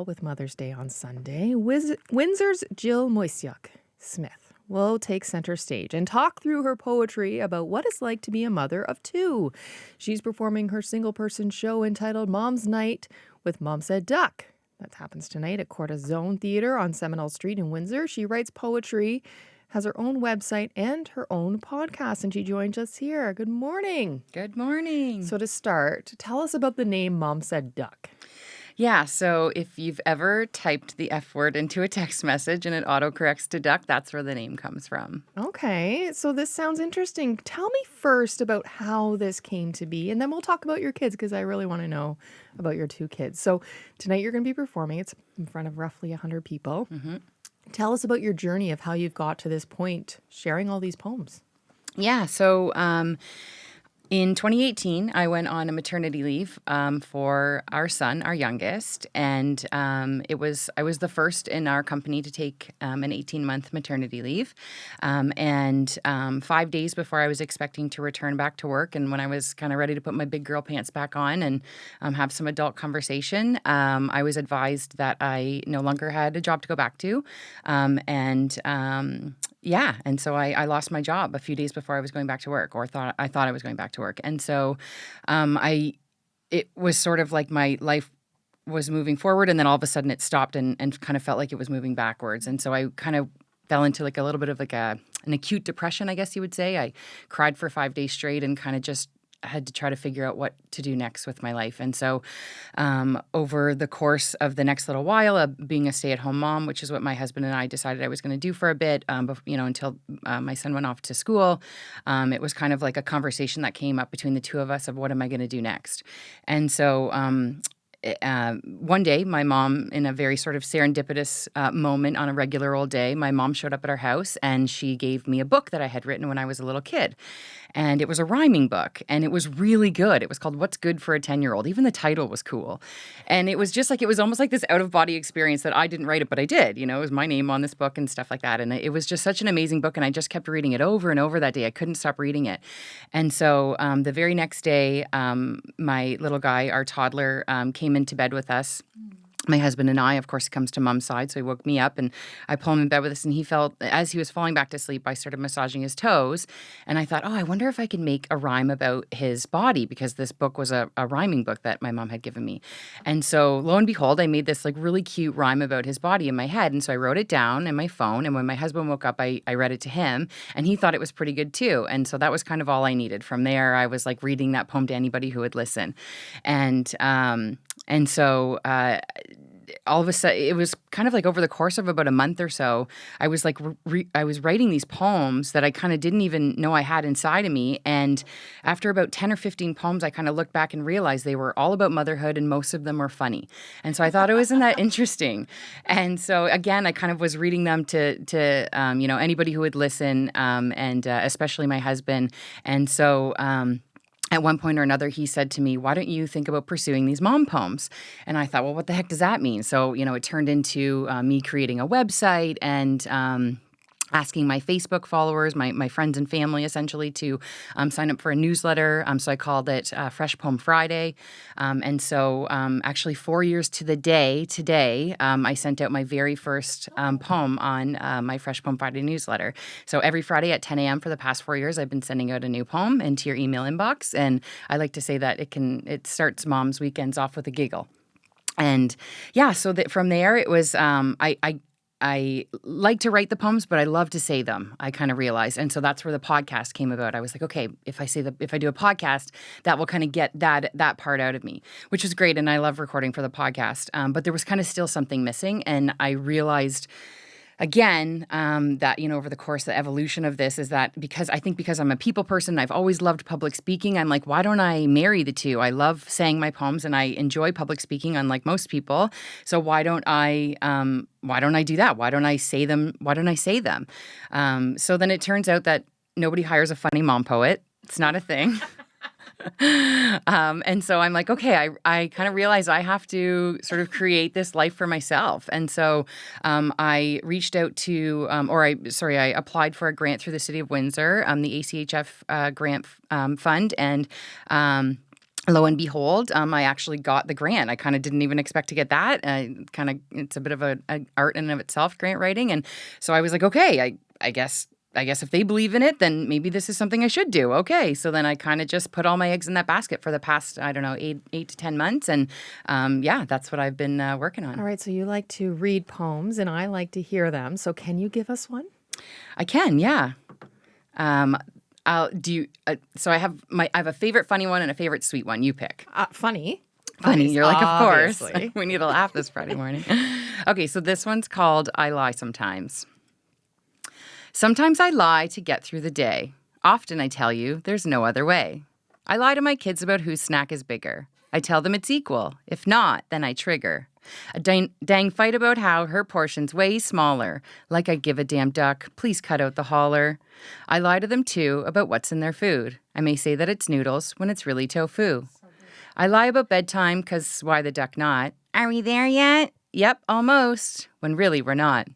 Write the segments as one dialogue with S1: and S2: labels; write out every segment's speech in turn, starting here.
S1: With Mother's Day on Sunday, Windsor's Jill Moisiuk Smith will take center stage and talk through her poetry about what it's like to be a mother of two. She's performing her single-person show entitled Mom's Night with Mom Said Duck. That happens tonight at Corda Zone Theatre on Seminole Street in Windsor. She writes poetry, has her own website, and her own podcast, and she joins us here. Good morning.
S2: Good morning.
S1: So to start, tell us about the name Mom Said Duck.
S2: Yeah, so if you've ever typed the F word into a text message and it autocorrects to duck, that's where the name comes from.
S1: Okay, so this sounds interesting. Tell me first about how this came to be, and then we'll talk about your kids because I really want to know about your two kids. So tonight you're going to be performing. It's in front of roughly 100 people.
S2: Mm-hmm.
S1: Tell us about your journey of how you've got to this point, sharing all these poems.
S2: Yeah, so in 2018, I went on a maternity leave for our son, our youngest, and I was the first in our company to take an 18-month maternity leave. And 5 days before I was expecting to return back to work, and when I was kind of ready to put my big girl pants back on and have some adult conversation, I was advised that I no longer had a job to go back to, and so I lost my job a few days before I was going back to work, or I thought I was going back to work. And so it was sort of like my life was moving forward, and then all of a sudden it stopped and kind of felt like it was moving backwards. And so I kind of fell into like a little bit of like an acute depression, I guess you would say. I cried for 5 days straight and kind of just had to try to figure out what to do next with my life. And so over the course of the next little while, being a stay-at-home mom, which is what my husband and I decided I was going to do for a bit, until my son went off to school, it was kind of like a conversation that came up between the two of us of what am I going to do next. And so one day, my mom, in a very sort of serendipitous moment on a regular old day, my mom showed up at our house and she gave me a book that I had written when I was a little kid. And it was a rhyming book, and it was really good. It was called What's Good for a 10-Year-Old. Even the title was cool. And it was just like, it was almost like this out-of-body experience that I didn't write it, but I did. You know, it was my name on this book and stuff like that. And it was just such an amazing book, and I just kept reading it over and over that day. I couldn't stop reading it. And so the very next day, my little guy, our toddler, came into bed with us. My husband and I, of course, he comes to Mom's side, so he woke me up, and I pulled him in bed with us, and he felt, as he was falling back to sleep, I started massaging his toes, and I thought, I wonder if I could make a rhyme about his body, because this book was a rhyming book that my mom had given me. And so, lo and behold, I made this like really cute rhyme about his body in my head, and so I wrote it down in my phone, and when my husband woke up, I read it to him, and he thought it was pretty good too, and so that was kind of all I needed. From there, I was like reading that poem to anybody who would listen. And so all of a sudden, it was kind of like over the course of about a month or so, I was like, I was writing these poems that I kind of didn't even know I had inside of me. And after about 10 or 15 poems, I kind of looked back and realized they were all about motherhood, and most of them were funny. And so I thought, isn't that interesting? And so again, I kind of was reading them to anybody who would listen, and especially my husband. And so at one point or another, he said to me, why don't you think about pursuing these mom poems? And I thought, well, what the heck does that mean? So, it turned into me creating a website and asking my Facebook followers, my friends and family, essentially, to sign up for a newsletter. So I called it Fresh Poem Friday. And so actually 4 years to the day today, I sent out my very first poem on my Fresh Poem Friday newsletter. So every Friday at 10 a.m. for the past 4 years, I've been sending out a new poem into your email inbox. And I like to say that it starts mom's weekends off with a giggle. And yeah, so from there, it was I like to write the poems, but I love to say them, I kind of realized. And so that's where the podcast came about. I was like, okay, if I do a podcast, that will kind of get that part out of me, which was great. And I love recording for the podcast. But there was kind of still something missing. And I realized again, that, over the course, the evolution of this is that because I'm a people person, I've always loved public speaking. I'm like, why don't I marry the two? I love saying my poems and I enjoy public speaking, unlike most people. So why don't I do that? Why don't I say them? So then it turns out that nobody hires a funny mom poet. It's not a thing. And so I'm like, okay, I kind of realized I have to sort of create this life for myself. And so I reached out to, I applied for a grant through the City of Windsor, the ACHF grant fund. And lo and behold, I actually got the grant. I kind of didn't even expect to get that. It's a bit of a art in and of itself, grant writing. And so I was like, okay, I guess if they believe in it, then maybe this is something I should do. Okay. So then I kind of just put all my eggs in that basket for the past, I don't know, 8 to 10 months. And yeah, that's what I've been working on.
S1: All right, so you like to read poems, and I like to hear them. So can you give us one?
S2: I can, yeah. I'll do you, so I have a favorite funny one and a favorite sweet one. You pick.
S1: Funny.
S2: Funny. You're like, of course.
S1: Obviously.
S2: We need to laugh this Friday morning. Okay, so this one's called I Lie Sometimes. Sometimes I lie to get through the day. Often I tell you there's no other way. I lie to my kids about whose snack is bigger. I tell them it's equal. If not, then I trigger. A dang fight about how her portion's way smaller. Like I give a damn duck, please cut out the holler. I lie to them too about what's in their food. I may say that it's noodles when it's really tofu. I lie about bedtime because why the duck not? Are we there yet? Yep, almost. When really we're not.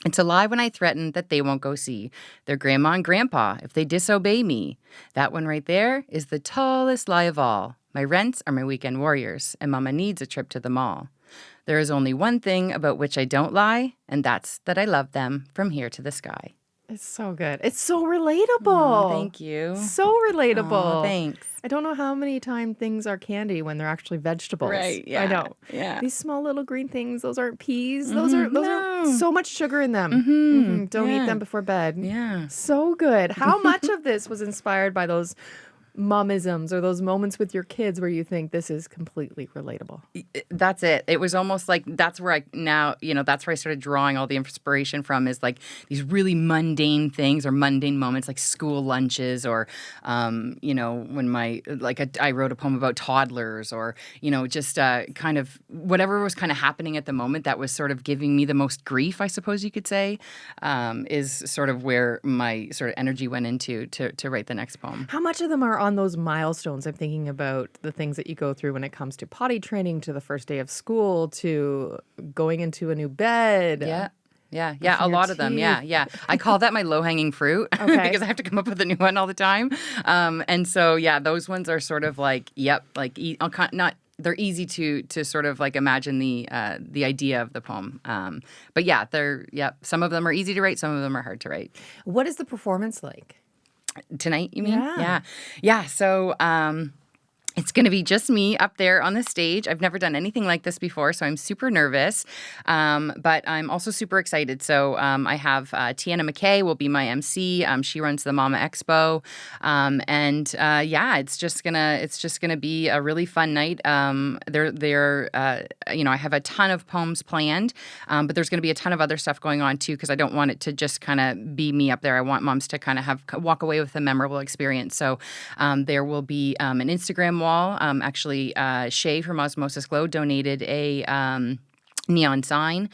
S2: It's a lie when I threaten that they won't go see their grandma and grandpa if they disobey me. That one right there is the tallest lie of all. My rents are my weekend warriors, and Mama needs a trip to the mall. There is only one thing about which I don't lie, and that's that I love them from here to the sky.
S1: It's so good. It's so relatable.
S2: Thank you.
S1: So relatable.
S2: Aw, thanks.
S1: I don't know how many times things are candy when they're actually vegetables.
S2: Right, yeah.
S1: I know.
S2: Yeah.
S1: These small little green things, those aren't peas. Those are
S2: No.
S1: so much sugar in them. Don't eat
S2: Yeah.
S1: them before bed.
S2: Yeah.
S1: So good. How much of this was inspired by those momisms or those moments with your kids where you think this is completely relatable?
S2: That's it. It was almost like that's where that's where I started drawing all the inspiration from, is like these really mundane things or mundane moments like school lunches or, when I wrote a poem about toddlers or, just kind of whatever was kind of happening at the moment that was sort of giving me the most grief, I suppose you could say, is sort of where my sort of energy went into to write the next poem.
S1: How much of them are on those milestones? I'm thinking about the things that you go through when it comes to potty training, to the first day of school, to going into a new bed.
S2: Yeah. A
S1: your
S2: lot of them.
S1: teeth.
S2: Yeah. I call that my low-hanging fruit
S1: Okay.
S2: because I have to come up with a new one all the time. And so, yeah, those ones are sort of like, they're easy to sort of like imagine the idea of the poem. But yeah, some of them are easy to write, some of them are hard to write.
S1: What is the performance like?
S2: Tonight, you mean?
S1: Yeah.
S2: Yeah. So, it's going to be just me up there on the stage. I've never done anything like this before, so I'm super nervous, but I'm also super excited. So I have Tiana McKay will be my MC. She runs the Mama Expo, it's just gonna be a really fun night. I have a ton of poems planned, but there's going to be a ton of other stuff going on too, because I don't want it to just kind of be me up there. I want moms to kind of walk away with a memorable experience. So there will be an Instagram wall. Actually, Shay from Osmosis Glow donated a neon sign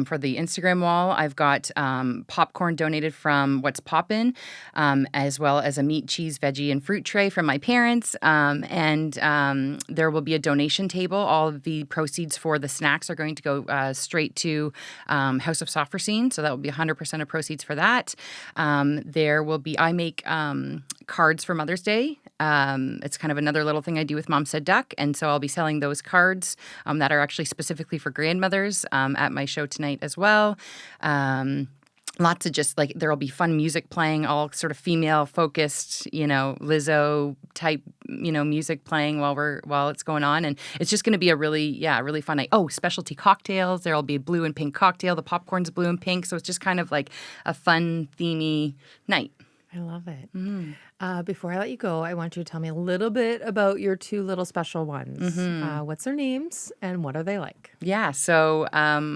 S2: for the Instagram wall. I've got popcorn donated from What's Poppin', as well as a meat, cheese, veggie, and fruit tray from my parents. And there will be a donation table. All of the proceeds for the snacks are going to go straight to House of Soft Scene. So that will be 100% of proceeds for that. I make cards for Mother's Day. It's kind of another little thing I do with Mom Said Duck. And so I'll be selling those cards that are actually specifically for grandmothers at my show tonight as well. Lots of just like, there'll be fun music playing, all sort of female focused, Lizzo type, music playing while it's going on. And it's just going to be a really fun night. Oh, specialty cocktails. There'll be a blue and pink cocktail. The popcorn's blue and pink. So it's just kind of like a fun, themey night.
S1: I love it. Before I let you go, I want you to tell me a little bit about your two little special ones. What's their names and what are they like?
S2: Yeah, so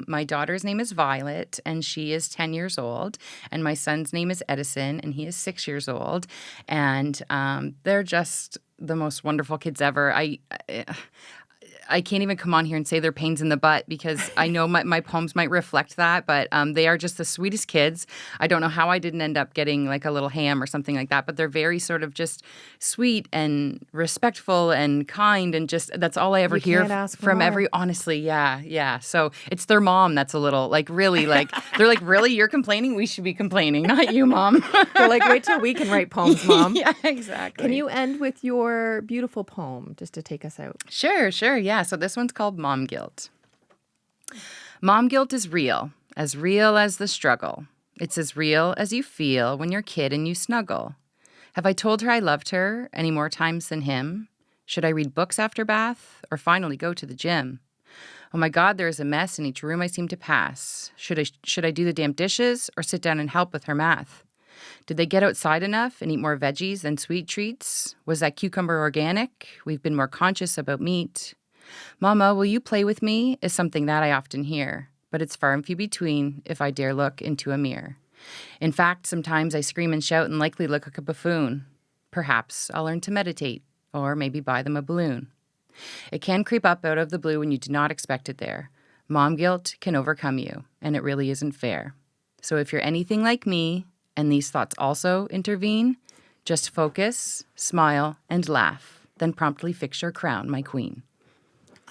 S2: my daughter's name is Violet, and she is 10 years old. And my son's name is Edison, and he is 6 years old. And they're just the most wonderful kids ever. I can't even come on here and say they're pains in the butt because I know my poems might reflect that, but they are just the sweetest kids. I don't know how I didn't end up getting like a little ham or something like that, but they're very sort of just sweet and respectful and kind, and just that's all I ever
S1: You
S2: hear
S1: can't ask for
S2: from
S1: more.
S2: honestly, yeah. So it's their mom that's a little like really like they're like, really, you're complaining? We should be complaining, not you, mom.
S1: They're like, wait till we can write poems, Mom.
S2: Yeah, exactly.
S1: Can you end with your beautiful poem just to take us out?
S2: Sure. Yeah. So this one's called Mom Guilt. Mom guilt is real as the struggle. It's as real as you feel when you're a kid and you snuggle. Have I told her I loved her any more times than him? Should I read books after bath or finally go to the gym? Oh my God, there is a mess in each room I seem to pass. Should I do the damn dishes or sit down and help with her math? Did they get outside enough and eat more veggies than sweet treats? Was that cucumber organic? We've been more conscious about meat. Mama, will you play with me? Is something that I often hear, but it's far and few between if I dare look into a mirror. In fact, sometimes I scream and shout and likely look like a buffoon. Perhaps I'll learn to meditate, or maybe buy them a balloon. It can creep up out of the blue when you do not expect it there. Mom guilt can overcome you, and it really isn't fair. So if you're anything like me, and these thoughts also intervene, just focus, smile, and laugh, then promptly fix your crown, my queen.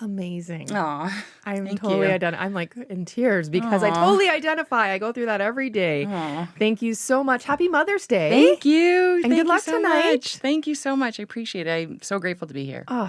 S1: Amazing.
S2: Aw,
S1: I'm
S2: thank
S1: totally
S2: you.
S1: I'm like in tears because I
S2: Aw.
S1: totally identify. I go through that every day.
S2: Aw.
S1: Thank you so much. Happy Mother's Day.
S2: Thank you.
S1: And
S2: Thank
S1: good
S2: you
S1: luck
S2: so
S1: tonight.
S2: much. Thank you so much. I appreciate it. I'm so grateful to be here.
S1: Oh,